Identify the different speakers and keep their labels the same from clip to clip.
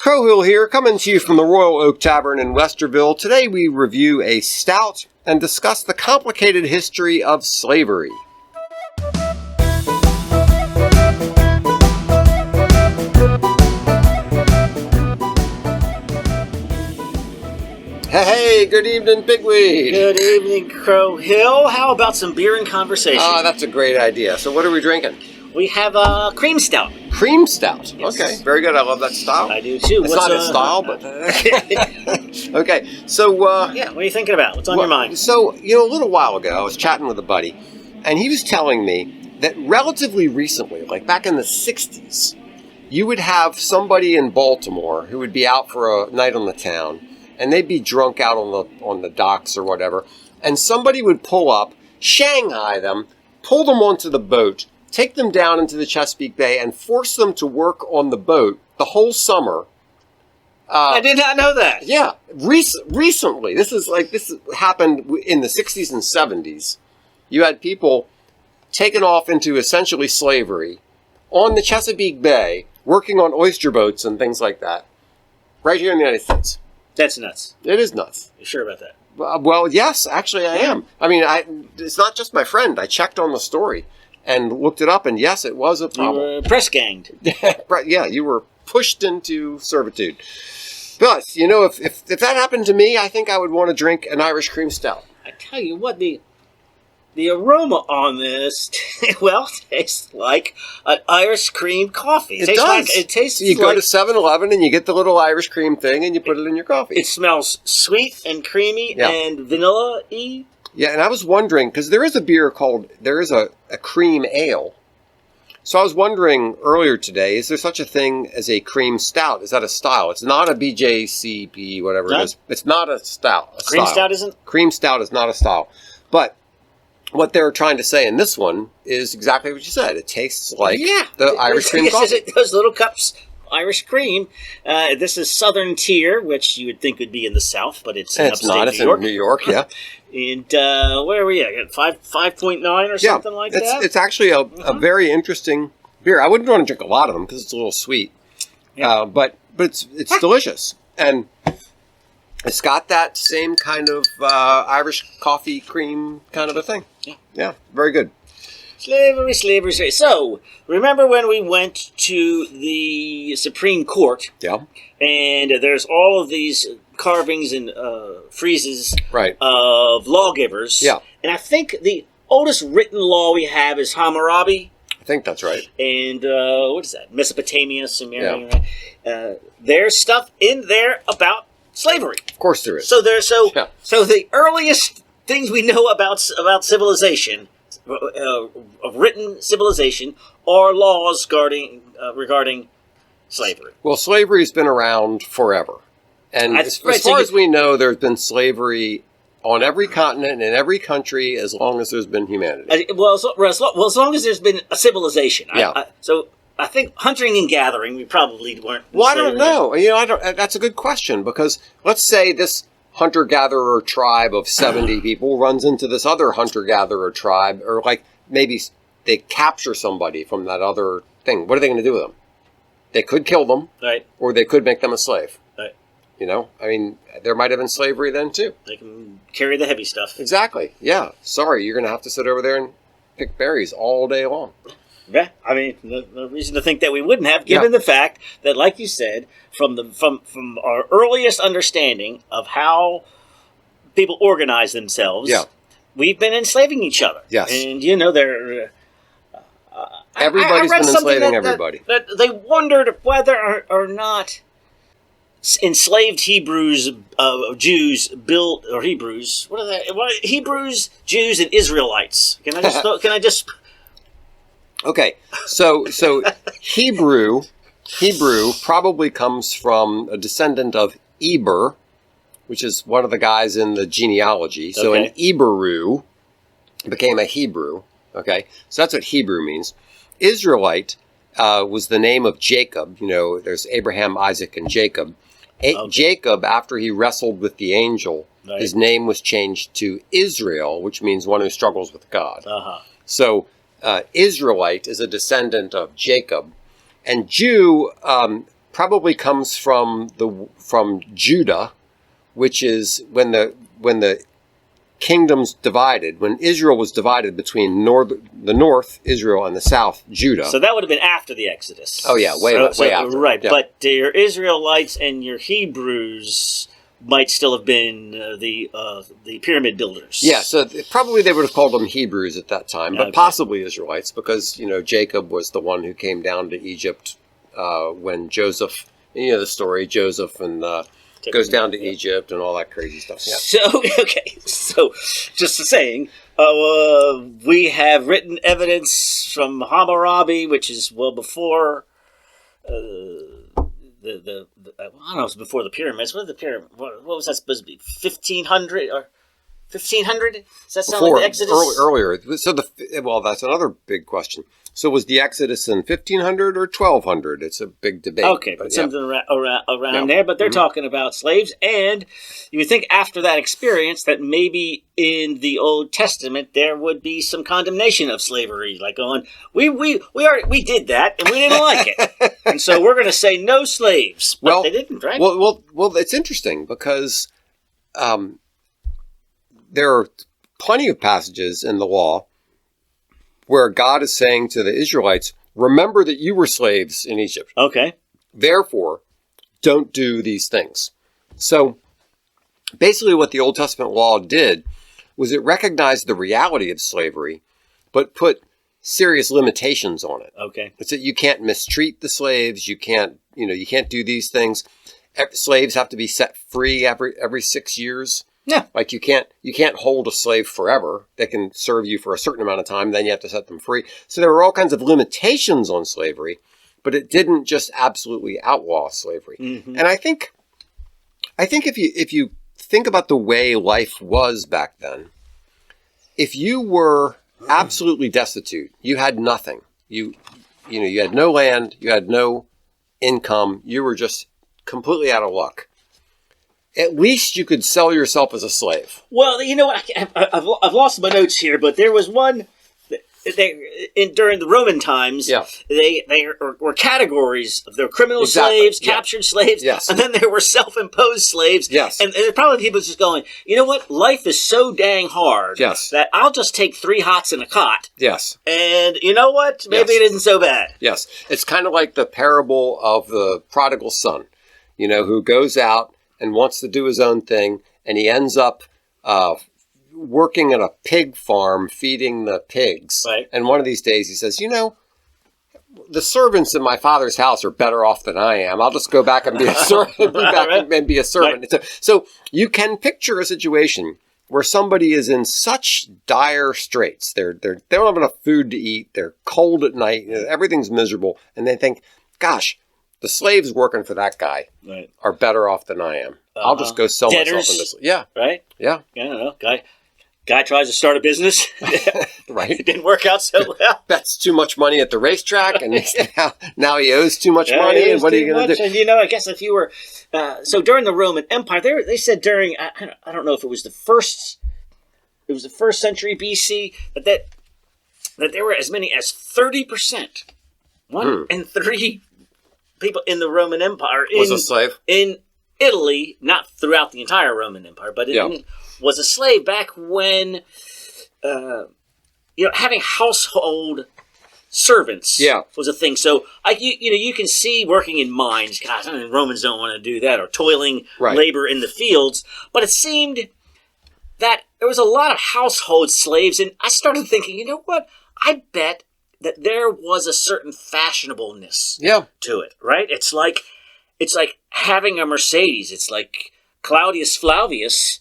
Speaker 1: Crowhill here, coming to you from the Royal Oak Tavern in Westerville. Today we review a stout and discuss the complicated history of slavery. Hey, good evening, Pigweed.
Speaker 2: Good evening, Crowhill. How about some beer and conversation?
Speaker 1: That's a great idea. So what are we drinking?
Speaker 2: We have a cream stout.
Speaker 1: Cream stout.
Speaker 2: Yes.
Speaker 1: Okay, very good. I love that style.
Speaker 2: I do too.
Speaker 1: It's not a style, but okay. So
Speaker 2: yeah, what are you thinking about? What's on your mind?
Speaker 1: So a little while ago, I was chatting with a buddy, and he was telling me that relatively recently, like back in the '60s, you would have somebody in Baltimore who would be out for a night on the town, and they'd be drunk out on the docks or whatever, and somebody would pull up, Shanghai them, pull them onto the boat, take them down into the Chesapeake Bay, and force them to work on the boat the whole summer.
Speaker 2: I did not know that.
Speaker 1: Yeah, recently, this happened in the 60s and 70s. You had people taken off into essentially slavery on the Chesapeake Bay, working on oyster boats and things like that, right here in the United States.
Speaker 2: That's nuts.
Speaker 1: It is nuts.
Speaker 2: You sure about that?
Speaker 1: Well, yes, actually I am. I mean, it's not just my friend. I checked on the story and looked it up, and yes, it was a problem.
Speaker 2: You were press ganged.
Speaker 1: Yeah, you were pushed into servitude. But, if that happened to me, I think I would want to drink an Irish Cream Stout.
Speaker 2: I tell you what, the aroma on this, tastes like an Irish cream coffee.
Speaker 1: It does.
Speaker 2: It tastes
Speaker 1: you
Speaker 2: like...
Speaker 1: go to 7-Eleven and you get the little Irish cream thing and you put it in your coffee.
Speaker 2: It smells sweet and creamy and vanilla-y.
Speaker 1: Yeah, and I was wondering, because there is a cream ale. So I was wondering earlier today, is there such a thing as a cream stout? Is that a style? It's not a BJCP, whatever it is. It's not a stout.
Speaker 2: Cream stout isn't?
Speaker 1: Cream stout is not a style. But what they're trying to say in this one is exactly what you said. It tastes like the Irish cream coffee.
Speaker 2: Those little cups, Irish cream. This is Southern Tier, which you would think would be in the South, but it's in upstate
Speaker 1: not. It's
Speaker 2: New York.
Speaker 1: In New York, yeah.
Speaker 2: And where are we at? 5.9 or something like that?
Speaker 1: It's actually a very interesting beer. I wouldn't want to drink a lot of them because it's a little sweet. Yeah. But it's delicious. And it's got that same kind of Irish coffee cream kind of a thing. Yeah, very good.
Speaker 2: Slavery. So, remember when we went to the Supreme Court?
Speaker 1: Yeah.
Speaker 2: And there's all of these carvings and friezes of lawgivers.
Speaker 1: Yeah.
Speaker 2: And I think the oldest written law we have is Hammurabi.
Speaker 1: I think that's right.
Speaker 2: And what is that? Mesopotamia, Sumeria. Yeah. There's stuff in there about slavery.
Speaker 1: Of course there is.
Speaker 2: So the earliest things we know about civilization, of written civilization, are laws regarding slavery.
Speaker 1: Well, slavery's been around forever. And as far as we know, there's been slavery on every continent and in every country as long as there's been humanity.
Speaker 2: As long as there's been a civilization.
Speaker 1: Yeah.
Speaker 2: So I think hunting and gathering, we probably weren't.
Speaker 1: Well, I don't know. That's a good question, because let's say this hunter-gatherer tribe of 70 people runs into this other hunter-gatherer tribe, or like maybe they capture somebody from that other thing. What are they going to do with them? They could kill them,
Speaker 2: right?
Speaker 1: Or they could make them a slave.
Speaker 2: Right.
Speaker 1: There might have been slavery then too.
Speaker 2: They can carry the heavy stuff.
Speaker 1: Exactly. Yeah. Sorry, you're going to have to sit over there and pick berries all day long.
Speaker 2: Yeah, no reason to think that we wouldn't have, given the fact that, like you said, from our earliest understanding of how people organize themselves, we've been enslaving each other.
Speaker 1: Yes.
Speaker 2: And,
Speaker 1: everybody's been enslaving everybody.
Speaker 2: That they wondered whether or not enslaved Hebrews, Jews built, or Hebrews, what are they? Hebrews, Jews, and Israelites. Can I just...
Speaker 1: Okay, so Hebrew probably comes from a descendant of Eber, which is one of the guys in the genealogy. So an Eberu became a Hebrew. Okay, so that's what Hebrew means. Israelite was the name of Jacob. There's Abraham, Isaac, and Jacob. Jacob, after he wrestled with the angel, his name was changed to Israel, which means one who struggles with God. So Israelite is a descendant of Jacob. And Jew probably comes from Judah, which is when the kingdoms divided, when Israel was divided between the north Israel and the south Judah.
Speaker 2: So that would have been after the Exodus.
Speaker 1: Oh yeah, way after.
Speaker 2: Right,
Speaker 1: yeah.
Speaker 2: But your Israelites and your Hebrews might still have been the pyramid builders.
Speaker 1: Yeah, so probably they would have called them Hebrews at that time, but possibly Israelites, because Jacob was the one who came down to Egypt when Joseph, the story, Joseph and goes down to Egypt and all that crazy stuff. Yeah.
Speaker 2: So just saying, we have written evidence from Hammurabi, which is well before I don't know, it was before the pyramids. What was that supposed to be? 1500 or 1500? Does that sound like the Exodus?
Speaker 1: Earlier. So that's another big question. So was the Exodus in 1500 or 1200? It's a big debate.
Speaker 2: Okay, but something around there. But they're talking about slaves, and you would think after that experience that maybe in the Old Testament there would be some condemnation of slavery, like going, we did that and we didn't like it, and so we're going to say no slaves. But they didn't, right?
Speaker 1: Well, it's interesting because there are plenty of passages in the law where God is saying to the Israelites, remember that you were slaves in Egypt.
Speaker 2: Okay.
Speaker 1: Therefore, don't do these things. So basically what the Old Testament law did was it recognized the reality of slavery, but put serious limitations on it.
Speaker 2: Okay.
Speaker 1: It's that you can't mistreat the slaves. You can't do these things. Slaves have to be set free every 6 years.
Speaker 2: Yeah.
Speaker 1: Like you can't hold a slave forever. They can serve you for a certain amount of time, then you have to set them free. So there were all kinds of limitations on slavery, but it didn't just absolutely outlaw slavery. Mm-hmm. And I think if you think about the way life was back then, if you were absolutely destitute, you had nothing. You had no land, you had no income, you were just completely out of luck. At least you could sell yourself as a slave.
Speaker 2: Well, I've lost my notes here, but there was one during the Roman times.
Speaker 1: Yeah.
Speaker 2: They were categories. There were criminal slaves, captured slaves,
Speaker 1: yes.
Speaker 2: And then there were self-imposed slaves.
Speaker 1: Yes.
Speaker 2: And probably people just going, you know what? Life is so dang hard
Speaker 1: yes.
Speaker 2: that I'll just take 3 hots and a cot.
Speaker 1: Yes.
Speaker 2: And you know what? Maybe it isn't so bad.
Speaker 1: Yes. It's kind of like the parable of the prodigal son, who goes out and wants to do his own thing, and he ends up working in a pig farm feeding the pigs.
Speaker 2: Right.
Speaker 1: And one of these days he says, the servants in my father's house are better off than I am. I'll just go back and be a servant. And be a servant. Right. So you can picture a situation where somebody is in such dire straits. They don't have enough food to eat. They're cold at night. Everything's miserable. And they think, gosh, the slaves working for that guy are better off than I am. I'll just go sell myself in this. Yeah.
Speaker 2: Right?
Speaker 1: Yeah.
Speaker 2: I don't know. Guy tries to start a business.
Speaker 1: Right.
Speaker 2: It didn't work out so well.
Speaker 1: Bets too much money at the racetrack, and now he owes too much money. And what are you going to do?
Speaker 2: And I guess if you were so during the Roman Empire, they said during I don't know if it was the first century BC that there were as many as 30%, 1 in 3 people in the Roman Empire
Speaker 1: was a slave
Speaker 2: in Italy, not throughout the entire Roman Empire, but was a slave back when having household servants was a thing. So you can see working in mines. God, Romans don't want to do that, or toiling labor in the fields. But it seemed that there was a lot of household slaves, and I started thinking, you know what? I bet that there was a certain fashionableness to it, right? It's like having a Mercedes. It's like Claudius Flavius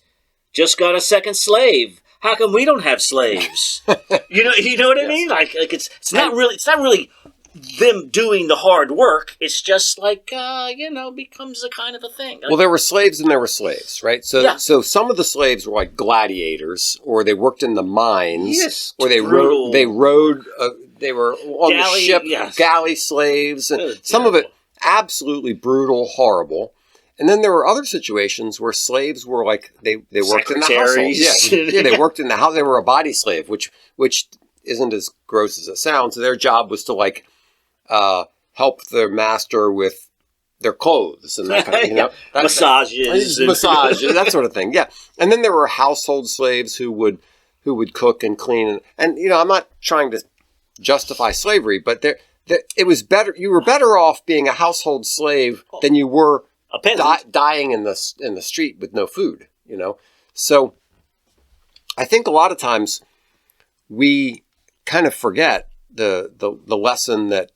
Speaker 2: just got a second slave. How come we don't have slaves? You know what I mean? Like it's not really them doing the hard work. It's just like becomes a kind of a thing.
Speaker 1: Well, there were slaves and there were slaves, right? So some of the slaves were like gladiators, or they worked in the mines, or they rode. They were on the ship, galley slaves, and some of it absolutely brutal, horrible. And then there were other situations where slaves were like they worked in the household. Yeah, they worked in the house. They were a body slave, which isn't as gross as it sounds. Their job was to help their master with their clothes and that kind of,
Speaker 2: massages,
Speaker 1: that sort of thing. Yeah, and then there were household slaves who would cook and clean, and I'm not trying to justify slavery, but it was better. You were better off being a household slave than you were dying in the street with no food. So I think a lot of times we kind of forget the lesson that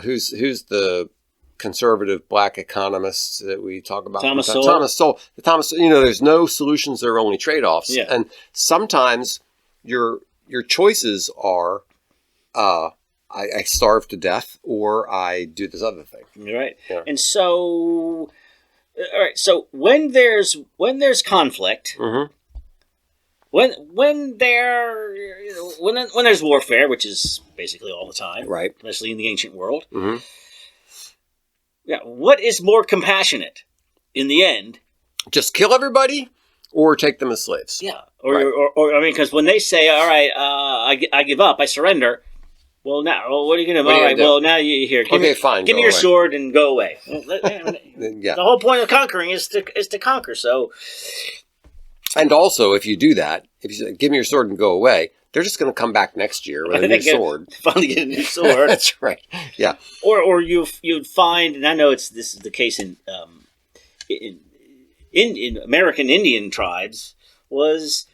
Speaker 1: who's the conservative black economist that we talk about?
Speaker 2: Thomas
Speaker 1: Sowell. There's no solutions, there are only trade-offs.
Speaker 2: Yeah.
Speaker 1: And sometimes your choices are I starve to death or I do this other thing.
Speaker 2: Right.
Speaker 1: Yeah.
Speaker 2: And so all right, so when there's conflict,
Speaker 1: Mm-hmm.
Speaker 2: when there's warfare, which is basically all the time,
Speaker 1: Right.
Speaker 2: especially in the ancient world,
Speaker 1: Mm-hmm.
Speaker 2: yeah, what is more compassionate in the end?
Speaker 1: Just kill everybody or take them as slaves.
Speaker 2: Yeah, or I mean, because when they say, "All right, I give up, I surrender," well, now, what are you going to do? All right, well, now you here. Give me your sword and go away. Well,
Speaker 1: Yeah.
Speaker 2: The whole point of conquering is to conquer. So,
Speaker 1: and also, if you do that, if you say, "Give me your sword and go away," they're just going to come back next year with a new sword.
Speaker 2: Finally, get a new sword.
Speaker 1: That's right. Yeah.
Speaker 2: Or you'd find, and I know this is the case in American Indian tribes, was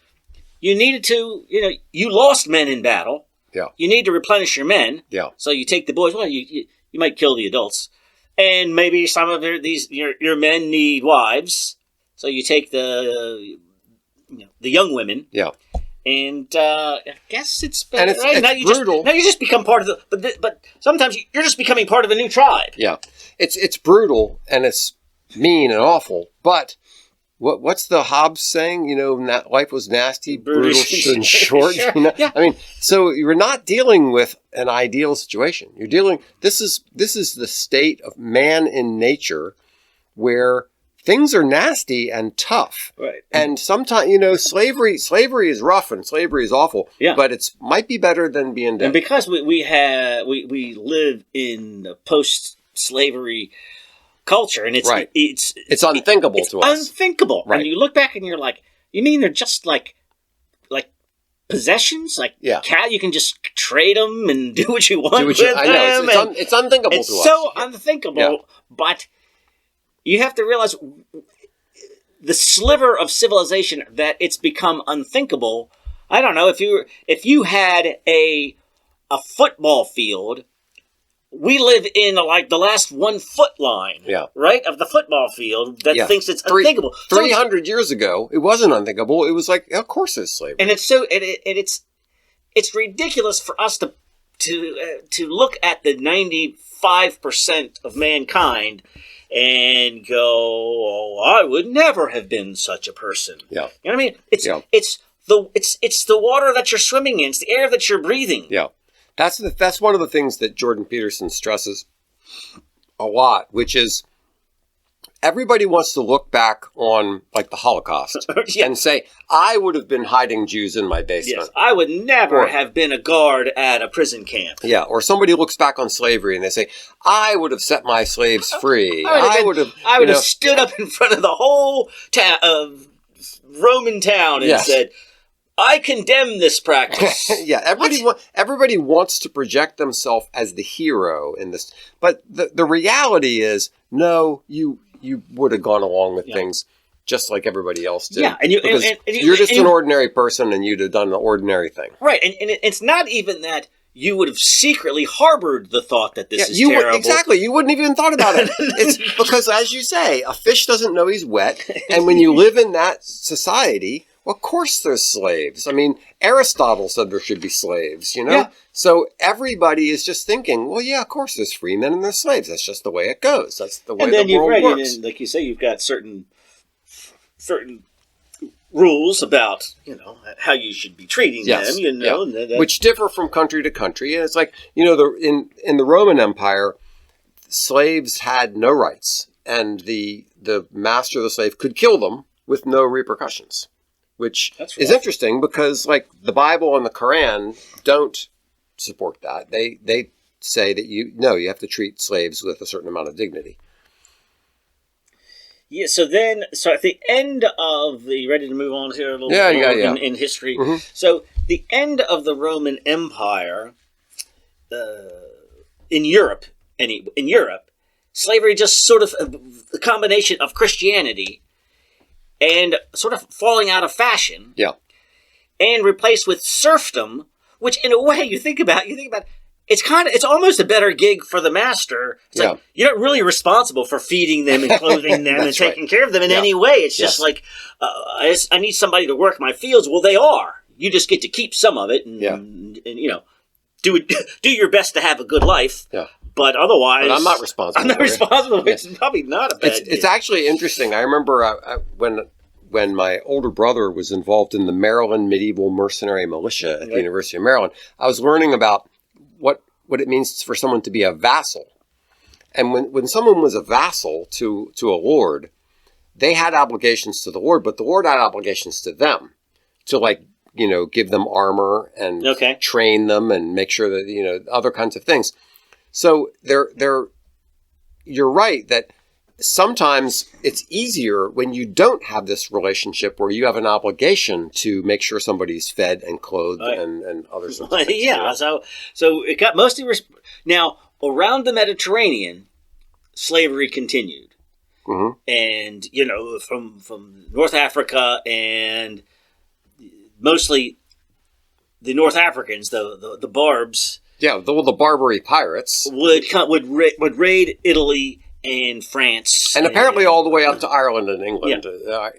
Speaker 2: you needed to, you lost men in battle.
Speaker 1: Yeah.
Speaker 2: You need to replenish your men.
Speaker 1: Yeah.
Speaker 2: So you take the boys. Well, you might kill the adults, and maybe some of your men need wives. So you take the young women.
Speaker 1: Yeah.
Speaker 2: And I guess it's
Speaker 1: and it's,
Speaker 2: right?
Speaker 1: it's brutal.
Speaker 2: Now you just become part of but sometimes you're just becoming part of a new tribe.
Speaker 1: Yeah, it's brutal and it's mean and awful. But what's the Hobbes saying? Life was nasty, brutal, and short.
Speaker 2: Sure. Yeah.
Speaker 1: I mean, so you're not dealing with an ideal situation. You're dealing. This is the state of man in nature, where things are nasty and tough.
Speaker 2: Right.
Speaker 1: And sometimes, slavery is rough and slavery is awful.
Speaker 2: Yeah.
Speaker 1: But might be better than being dead.
Speaker 2: And because we live in a post-slavery culture, and it's
Speaker 1: right.
Speaker 2: it's
Speaker 1: unthinkable to us.
Speaker 2: Unthinkable.
Speaker 1: Right.
Speaker 2: And you look back and you're like, you mean they're just like possessions? Like cat, you can just trade them and do what you want with them.
Speaker 1: I know. It's unthinkable to us.
Speaker 2: It's so unthinkable, but you have to realize the sliver of civilization that it's become unthinkable. I don't know, if you had a football field, we live in the last 1 foot line, right, of the football field that thinks it's unthinkable.
Speaker 1: 300 years ago, it wasn't unthinkable. It was like, of course, there's slavery,
Speaker 2: and it's ridiculous for us to look at the 95% of mankind and go, "Oh, I would never have been such a person."
Speaker 1: Yeah,
Speaker 2: you know what I mean? It's the water that you're swimming in. It's the air that you're breathing.
Speaker 1: Yeah, that's one of the things that Jordan Peterson stresses a lot, which is everybody wants to look back on the Holocaust and say, "I would have been hiding Jews in my basement."
Speaker 2: Yes, I would never have been a guard at a prison camp.
Speaker 1: Yeah, or somebody looks back on slavery and they say, "I would have set my slaves free.
Speaker 2: I would have stood up in front of the whole Roman town and said, I condemn this practice."
Speaker 1: Yeah, everybody wants to project themselves as the hero in this, but the reality is, no, you would have gone along with things just like everybody else did.
Speaker 2: Yeah, and
Speaker 1: you're just an ordinary person, and you'd have done an ordinary thing.
Speaker 2: Right, and it's not even that you would have secretly harbored the thought that this is terrible.
Speaker 1: Exactly, you wouldn't even thought about it. It's because, as you say, a fish doesn't know he's wet, and when you live in that society, well, of course there's slaves. I mean, Aristotle said there should be slaves, Yeah. So everybody is just thinking, well, yeah, of course there's free men and there's slaves. That's just the way it goes. That's the way the world works.
Speaker 2: And like you say, you've got certain rules about, how you should be treating them,
Speaker 1: which differ from country to country. And it's like, in the Roman Empire, slaves had no rights, and the master of the slave could kill them with no repercussions. Which is interesting because, the Bible and the Koran don't support that. They say that you have to treat slaves with a certain amount of dignity.
Speaker 2: Yeah, so at the end of the, ready to move on here a little bit more in history.
Speaker 1: Mm-hmm.
Speaker 2: So the end of the Roman Empire in Europe, slavery just sort of a combination of Christianity and sort of falling out of fashion.
Speaker 1: Yeah.
Speaker 2: And replaced with serfdom, which in a way you think about it's almost a better gig for the master. It's like you're not really responsible for feeding them and clothing them and taking care of them in any way. It's just like I need somebody to work my fields. Well, they are. You just get to keep some of it and do your best to have a good life.
Speaker 1: Yeah.
Speaker 2: But otherwise,
Speaker 1: I'm not responsible.
Speaker 2: I'm not responsible. It's probably not a bad gig.
Speaker 1: It's actually interesting. I remember when my older brother was involved in the Maryland Medieval Mercenary Militia at the University of Maryland, I was learning about what it means for someone to be a vassal. And when someone was a vassal to a lord, they had obligations to the lord, but the lord had obligations to them to give them armor and train them and make sure that, other kinds of things. So you're right that sometimes it's easier when you don't have this relationship where you have an obligation to make sure somebody's fed and clothed and other sorts of things.
Speaker 2: Yeah, so it got mostly... Now, around the Mediterranean, slavery continued.
Speaker 1: Mm-hmm.
Speaker 2: And, from North Africa and mostly the North Africans, the Barbs...
Speaker 1: Yeah, the Barbary pirates...
Speaker 2: would raid Italy and France,
Speaker 1: and apparently all the way up to Ireland and England,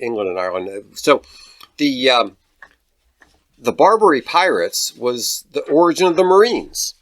Speaker 1: England and Ireland. So, the Barbary pirates was the origin of the Marines,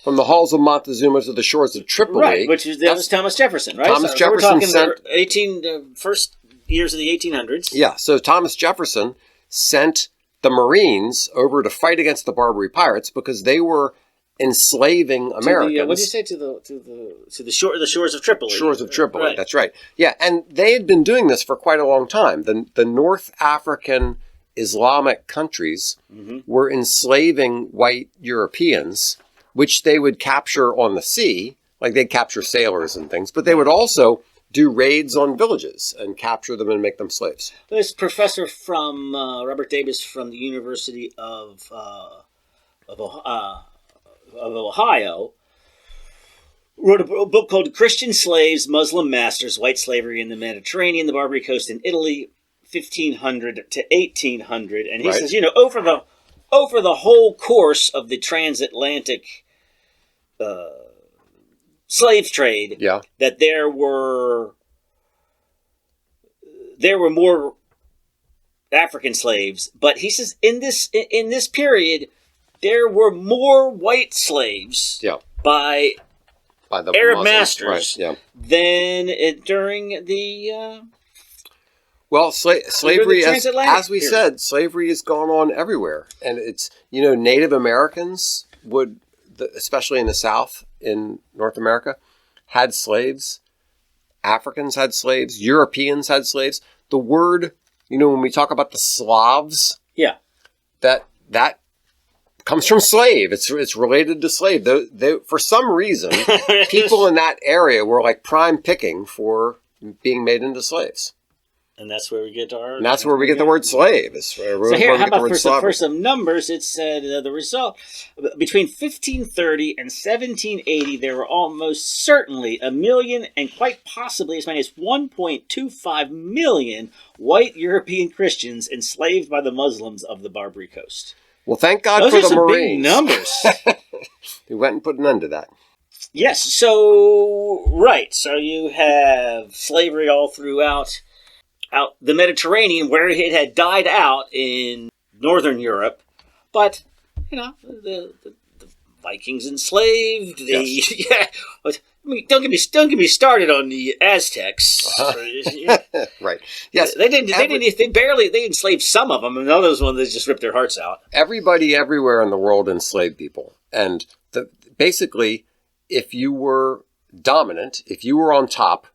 Speaker 1: from the halls of Montezuma to the shores of Tripoli.
Speaker 2: Right, that was Thomas Jefferson, right?
Speaker 1: Thomas Jefferson
Speaker 2: sent the first years of the 1800s.
Speaker 1: Yeah, so Thomas Jefferson sent the Marines over to fight against the Barbary pirates because they were enslaving Americans.
Speaker 2: What did you say to the shores of Tripoli?
Speaker 1: Shores of Tripoli.
Speaker 2: Right.
Speaker 1: That's right. Yeah, and they had been doing this for quite a long time. The North African Islamic countries were enslaving white Europeans, which they would capture on the sea, like they'd capture sailors and things, but they would also do raids on villages and capture them and make them slaves.
Speaker 2: This professor from Robert Davis from the University of Ohio, wrote a book called Christian Slaves, Muslim Masters, White Slavery in the Mediterranean, the Barbary Coast in Italy, 1500 to 1800. And he says, over the whole course of the transatlantic slave trade, that there were more African slaves. But he says in this period, there were more white slaves by the Arab Muslims, masters than during the...
Speaker 1: slavery, as we said, slavery has gone on everywhere. And it's, Native Americans would, especially in the South, in North America, had slaves. Africans had slaves. Europeans had slaves. The word, when we talk about the Slavs, that comes from slave. It's related to slave. They, for some reason, people in that area were like prime picking for being made into slaves.
Speaker 2: And that's where we get our...
Speaker 1: And that's where we get the word slave.
Speaker 2: So here, how about for some numbers, it said the result, between 1530 and 1780, there were almost certainly 1 million and quite possibly as many as 1.25 million white European Christians enslaved by the Muslims of the Barbary Coast.
Speaker 1: Well, thank God
Speaker 2: Those
Speaker 1: for
Speaker 2: are
Speaker 1: the
Speaker 2: some
Speaker 1: Marines.
Speaker 2: Big numbers.
Speaker 1: We went and put an end to that.
Speaker 2: Yes, so you have slavery all throughout the Mediterranean, where it had died out in Northern Europe, but the Vikings enslaved. Don't get me started on the Aztecs.
Speaker 1: Right. Yes.
Speaker 2: They enslaved some of them, and others ones they just ripped their hearts out.
Speaker 1: Everybody everywhere in the world enslaved people, and basically, if you were dominant, if you were on top,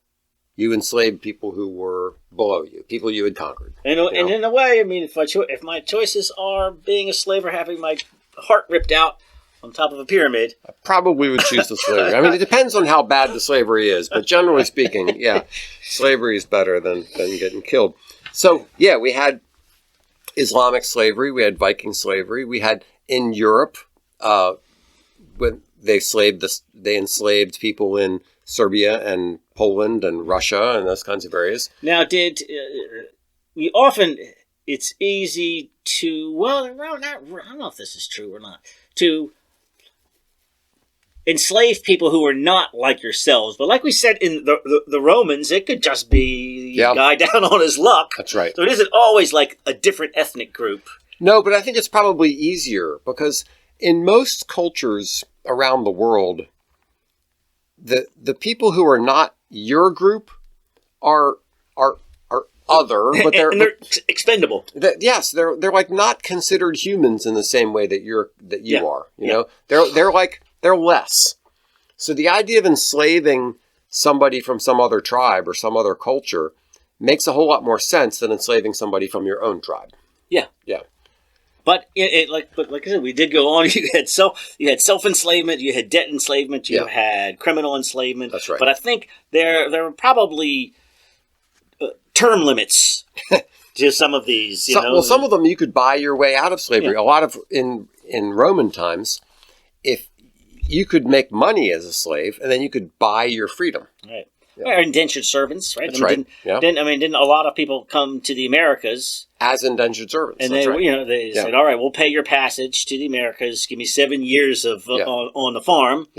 Speaker 1: you enslaved people who were below you, people you had conquered.
Speaker 2: And in a way, I mean, if my choices are being a slave or having my heart ripped out, on top of a pyramid.
Speaker 1: I probably would choose the slavery. I mean, it depends on how bad the slavery is, but generally speaking, yeah, slavery is better than getting killed. So, yeah, we had Islamic slavery, we had Viking slavery, we had in Europe, when they enslaved people in Serbia and Poland and Russia and those kinds of areas.
Speaker 2: Now, we often, it's easy to, well, I don't know if this is true or not, to enslave people who are not like yourselves. But like we said in the Romans, it could just be a guy down on his luck.
Speaker 1: That's right.
Speaker 2: So it isn't always like a different ethnic group.
Speaker 1: No, but I think it's probably easier because in most cultures around the world, the people who are not your group are other, but
Speaker 2: they're expendable.
Speaker 1: Yes, they're like not considered humans in the same way that you are. You know, they're less. So the idea of enslaving somebody from some other tribe or some other culture makes a whole lot more sense than enslaving somebody from your own tribe.
Speaker 2: Yeah. But like I said, we did go on. You had self enslavement, you had debt enslavement, you had criminal enslavement.
Speaker 1: That's right.
Speaker 2: But I think there were probably term limits to some of these.
Speaker 1: Well, some of them you could buy your way out of slavery. A lot of in Roman times, if you could make money as a slave, and then you could buy your freedom.
Speaker 2: Right. Yeah. Or indentured servants, right?
Speaker 1: That's right.
Speaker 2: Didn't a lot of people come to the Americas
Speaker 1: as indentured servants?
Speaker 2: And they said, "All right, we'll pay your passage to the Americas. Give me 7 years of on the farm,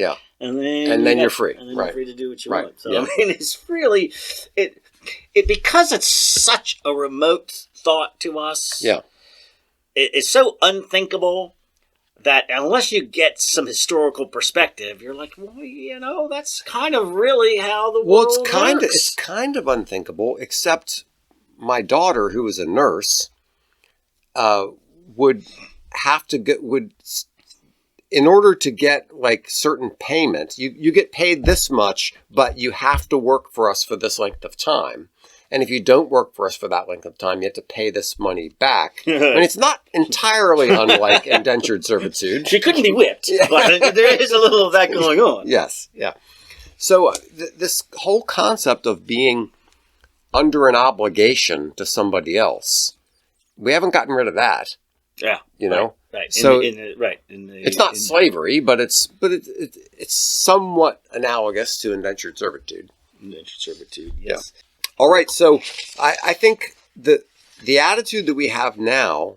Speaker 2: and then
Speaker 1: you're free.
Speaker 2: And then you're free to do what you want." So
Speaker 1: Yeah.
Speaker 2: I mean, it's really it because it's such a remote thought to us.
Speaker 1: Yeah,
Speaker 2: it's so unthinkable that unless you get some historical perspective, you're like, well, that's kind of really how the world works.
Speaker 1: It's kind of unthinkable, except my daughter, who is a nurse, would have to in order to get like certain payment, you get paid this much, but you have to work for us for this length of time. And if you don't work for us for that length of time, you have to pay this money back. I mean, it's not entirely unlike indentured servitude.
Speaker 2: She couldn't be whipped, but there is a little of that going on.
Speaker 1: Yes, yeah. So this whole concept of being under an obligation to somebody else, we haven't gotten rid of that.
Speaker 2: Yeah,
Speaker 1: you know.
Speaker 2: Right.
Speaker 1: So it's not slavery, but it's somewhat analogous to indentured servitude.
Speaker 2: Indentured servitude. Yes.
Speaker 1: Yeah. All right, so I think the attitude that we have now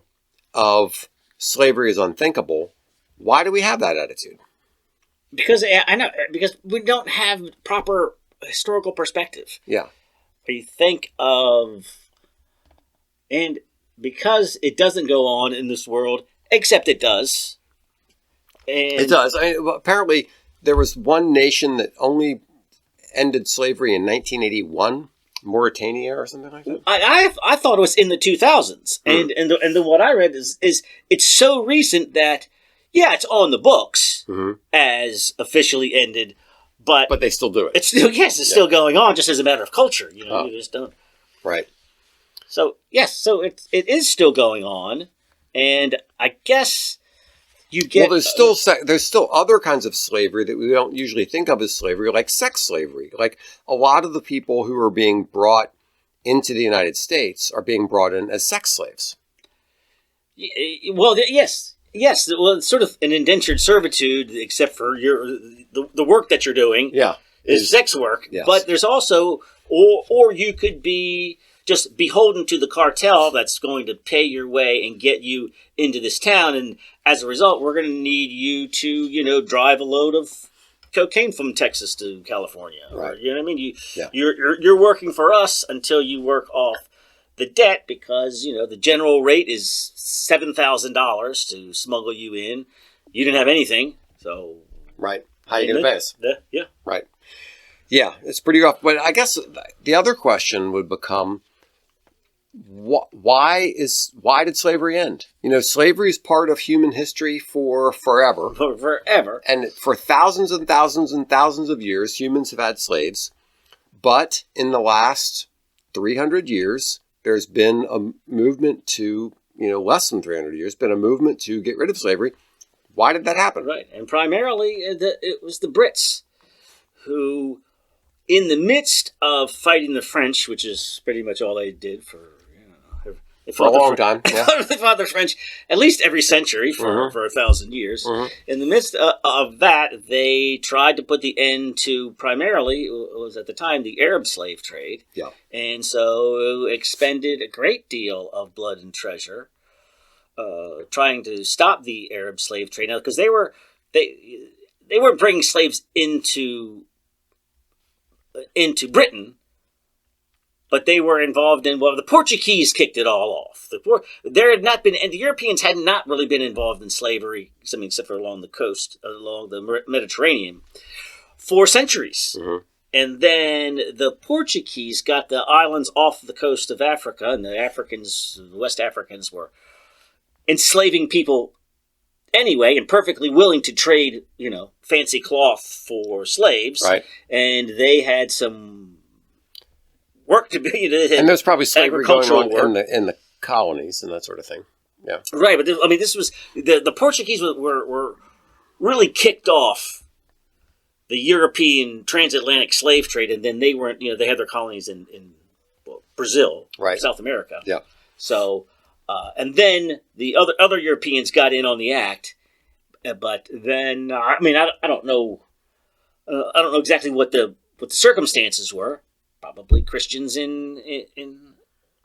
Speaker 1: of slavery is unthinkable. Why do we have that attitude?
Speaker 2: Because we don't have proper historical perspective.
Speaker 1: Yeah.
Speaker 2: You think of, and because it doesn't go on in this world, except it does. And
Speaker 1: it does. Apparently, there was one nation that only ended slavery in 1981. Mauritania or something like that.
Speaker 2: I thought it was in the 2000s, and then what I read is it's so recent that it's on the books as officially ended, but
Speaker 1: they still do it.
Speaker 2: It's still going on, just as a matter of culture. You just don't.
Speaker 1: Right.
Speaker 2: So so it is still going on, and I guess you get.
Speaker 1: Well, there's still other kinds of slavery that we don't usually think of as slavery, like sex slavery. Like a lot of the people who are being brought into the United States are being brought in as sex slaves.
Speaker 2: Well, yes. Well, it's sort of an indentured servitude, except for the work that you're doing.
Speaker 1: Yeah,
Speaker 2: is sex work.
Speaker 1: Yes.
Speaker 2: But there's also, or you could be just beholden to the cartel that's going to pay your way and get you into this town, and as a result, we're going to need you to, drive a load of cocaine from Texas to California.
Speaker 1: Right.
Speaker 2: Or, you know what I mean? You're working for us until you work off the debt, because the general rate is $7,000 to smuggle you in. You didn't have anything, so
Speaker 1: right. How are you going to pay us?
Speaker 2: Yeah.
Speaker 1: Right. Yeah, it's pretty rough. But I guess the other question would become, why did slavery end? Slavery is part of human history for forever.
Speaker 2: For forever.
Speaker 1: And for thousands and thousands and thousands of years, humans have had slaves. But in the last 300 years, there's been a movement to, less than 300 years, been a movement to get rid of slavery Why did that happen?
Speaker 2: Right, and primarily it was the Brits who, in the midst of fighting the French, which is pretty much all they did for
Speaker 1: for a long time. Yeah.
Speaker 2: They fought the French at least every century for 1,000 years. In the midst of that, they tried to put the end to primarily, it was at the time, the Arab slave trade.
Speaker 1: Yeah.
Speaker 2: And so expended a great deal of blood and treasure trying to stop the Arab slave trade. Now, because they weren't bringing slaves into Britain, but they were involved in, the Portuguese kicked it all off. There had not been, and the Europeans had not really been involved in slavery, except for along the coast, along the Mediterranean, for centuries. And then the Portuguese got the islands off the coast of Africa, and the West Africans were enslaving people anyway, and perfectly willing to trade, fancy cloth for slaves.
Speaker 1: Right.
Speaker 2: And they had some work to be.
Speaker 1: And there's probably slavery going on in the colonies and that sort of thing. Yeah. Right,
Speaker 2: but this was the Portuguese were really kicked off the European transatlantic slave trade, and then they weren't. They had their colonies in Brazil,
Speaker 1: right,
Speaker 2: South America.
Speaker 1: Yeah.
Speaker 2: So, and then the other Europeans got in on the act, but then I don't know. I don't know exactly what the circumstances were. Probably Christians in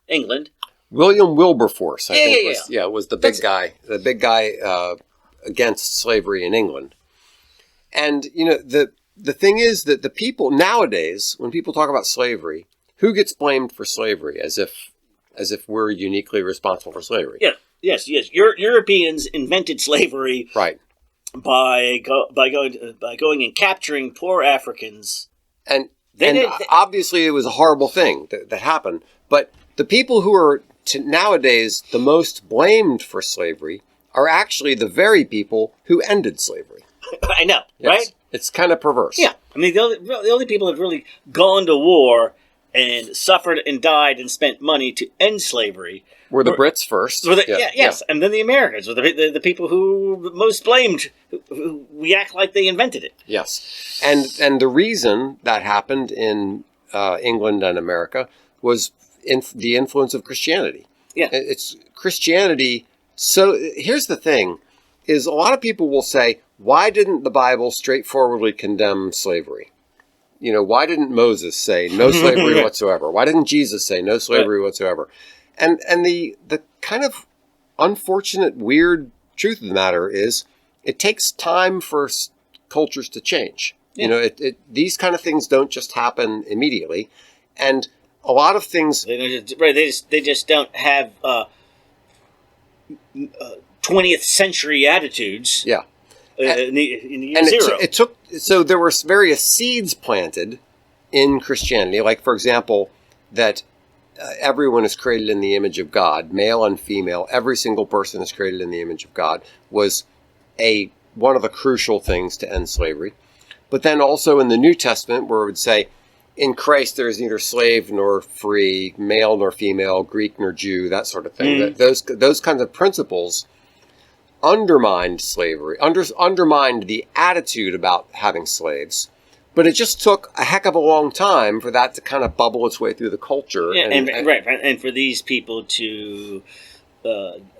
Speaker 2: England.
Speaker 1: William Wilberforce, I think, was the big guy. The big guy against slavery in England. And the thing is that the people nowadays, when people talk about slavery, who gets blamed for slavery? As if we're uniquely responsible for slavery. Yeah.
Speaker 2: Yes. Europeans invented slavery,
Speaker 1: right,
Speaker 2: by going and capturing poor Africans.
Speaker 1: And obviously it was a horrible thing that happened. But the people who are nowadays the most blamed for slavery are actually the very people who ended slavery.
Speaker 2: I know, yes. Right?
Speaker 1: It's kind of perverse.
Speaker 2: Yeah. The only people that have really gone to war and suffered and died and spent money to end slavery
Speaker 1: were the Brits first.
Speaker 2: Yes, and then the Americans were the people who most blamed, who we act like they invented it.
Speaker 1: Yes, and the reason that happened in England and America was the influence of Christianity.
Speaker 2: Yeah,
Speaker 1: it's Christianity. So here's the thing: is a lot of people will say, why didn't the Bible straightforwardly condemn slavery? Why didn't Moses say no slavery whatsoever? Why didn't Jesus say no slavery whatsoever? And the kind of unfortunate, weird truth of the matter is it takes time for cultures to change. Yeah. These kind of things don't just happen immediately. And a lot of things...
Speaker 2: They just don't have 20th century attitudes.
Speaker 1: Yeah.
Speaker 2: In year zero.
Speaker 1: It took... So there were various seeds planted in Christianity. Like, for example, that... everyone is created in the image of God, male and female. Every single person is created in the image of God was one of the crucial things to end slavery. But then also in the New Testament, where it would say, in Christ there is neither slave nor free, male nor female, Greek nor Jew, that sort of thing. Those kinds of principles undermined slavery, undermined the attitude about having slaves. But it just took a heck of a long time for that to kind of bubble its way through the culture.
Speaker 2: Yeah, and for these people to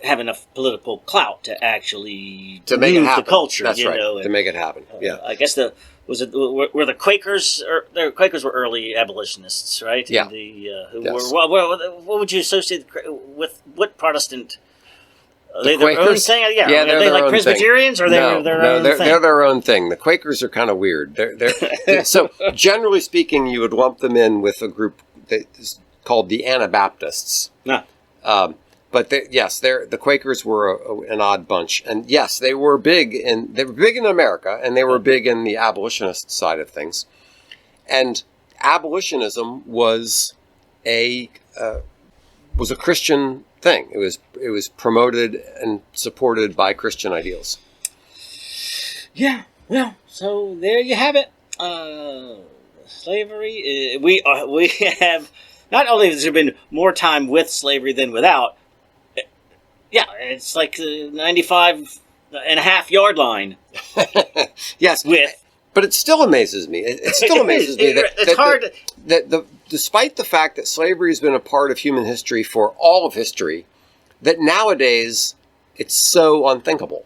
Speaker 2: have enough political clout to actually
Speaker 1: move
Speaker 2: the culture.
Speaker 1: That's right, to make it happen. Yeah,
Speaker 2: I guess were the Quakers? The Quakers were early abolitionists, right?
Speaker 1: Yeah.
Speaker 2: What would you associate with what Protestant? Are they
Speaker 1: Quakers?
Speaker 2: Their own thing? Yeah.
Speaker 1: Are
Speaker 2: they like Presbyterians, or are they their own thing?
Speaker 1: They're their own thing. The Quakers are kind of weird. So generally speaking, you would lump them in with a group that's called the Anabaptists.
Speaker 2: No.
Speaker 1: But the Quakers were an odd bunch, and yes, they were big in America, and they were big in the abolitionist side of things. And abolitionism was a Christian thing. It was promoted and supported by Christian ideals.
Speaker 2: Yeah, well, so there you have it. Slavery. We have not only has there been more time with slavery than without. Yeah, it's like 95 and a half yard line.
Speaker 1: Yes, but it still amazes me. It still amazes me that despite the fact that slavery has been a part of human history for all of history, that nowadays it's so unthinkable.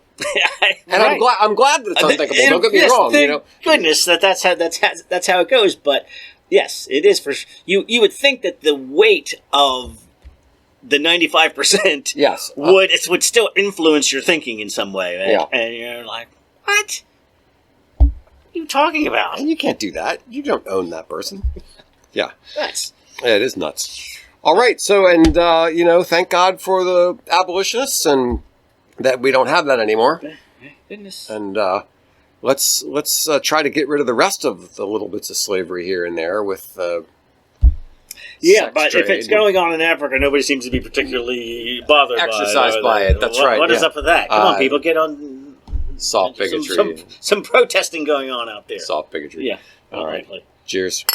Speaker 1: And right. I'm glad that it's unthinkable. Don't get me wrong.
Speaker 2: Thank goodness that's how it goes. But yes, it is for you. Would think that the weight of the 95% would still influence your thinking in some way. Right? Yeah. And you're like, what? What are you talking about?
Speaker 1: And you can't do that. You don't own that person. Yeah.
Speaker 2: Nuts.
Speaker 1: Yeah, it is nuts. All right. So, and, thank God for the abolitionists and that we don't have that anymore.
Speaker 2: Goodness.
Speaker 1: And let's try to get rid of the rest of the little bits of slavery here and there with
Speaker 2: but if it's going on in Africa, nobody seems to be particularly bothered
Speaker 1: by it. That's right.
Speaker 2: What is up with that? Come on, people, get on.
Speaker 1: Soft bigotry.
Speaker 2: Some protesting going on out there.
Speaker 1: Soft bigotry.
Speaker 2: Yeah.
Speaker 1: All right. Cheers.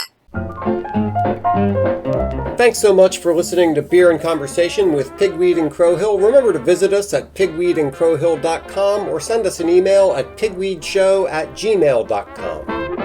Speaker 1: Thanks so much for listening to Beer and Conversation with Pigweed and Crowhill. Remember to visit us at pigweedandcrowhill.com or send us an email at pigweedshow@gmail.com.